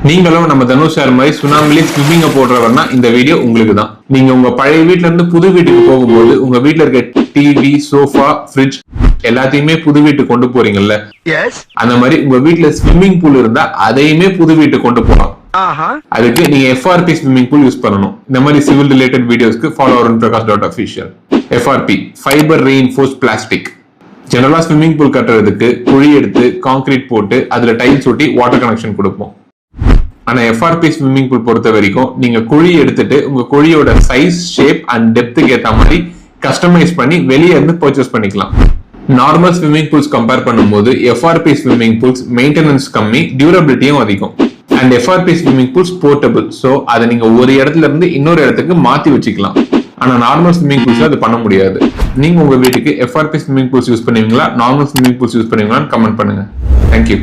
நீங்களும் நம்ம தனுஷ் சார் மாதிரி சுனாமிலே ஸ்விம்மிங்க போடுறவர்னா இந்த வீடியோ உங்களுக்கு தான். நீங்க உங்க பழைய வீட்டுல இருந்து புது வீட்டுக்கு போகும்போது உங்க வீட்டுல இருக்க டிவி, சோஃபா, ஃப்ரிட்ஜ் எல்லாத்தையுமே புது வீட்டுக்கு கொண்டு போறீங்கல்ல, அந்த மாதிரி உங்க வீட்டுல ஸ்விம்மிங் பூல் இருந்தா அதையுமே புது வீட்டுக்கு கொண்டு போகலாம். அதுக்கு நீங்க FRP ஸ்விம்மிங் பூல் யூஸ் பண்ணணும். இந்த மாதிரி சிவில் ரிலேட்டட் வீடியோஸ்க்கு follow arunprakash.official. FRP fiber reinforced plastic. ஜெனரலா ஸ்விம்மிங் பூல் கட்டுறதுக்கு குழி எடுத்து கான்கிரீட் போட்டு அதுல டைல்ஸ் ஒட்டி வாட்டர் கனெக்ஷன் கொடுப்போம். ஆனா FRP ஸ்விம்மிங் பூல் பொறுத்த வரைக்கும் நீங்க குழி எடுத்துட்டு உங்க குழியோட சைஸ், ஷேப் அண்ட் டெப்த்துக்கு ஏத்த மாதிரி கஸ்டமைஸ் பண்ணி வெளியே இருந்து பர்ச்சேஸ் பண்ணிக்கலாம். நார்மல் ஸ்விம்மிங் பூல்ஸ் கம்பேர் பண்ணும்போது FRP ஸ்விம்மிங் பூல்ஸ் மெயின்டெனன்ஸ் கம்மி, டியூரபிலிட்டியும் அதிகம். And FRP swimming pools portable, so அதை நீங்க ஒரு இடத்துல இருந்து இன்னொரு இடத்துக்கு மாத்தி வச்சுக்கலாம். ஆனா நார்மல் ஸ்விம்மிங் பூல்ஸ் அது பண்ண முடியாது. நீங்க உங்க வீட்டுக்கு FRP ஸ்விம்மிங் பூல்ஸ் யூஸ் பண்ணுவீங்களா, நார்மல் ஸ்விம்மிங் பூல்ஸ் யூஸ் பண்ணுவீங்களான்னு கமெண்ட் பண்ணுங்க. தேங்க்யூ.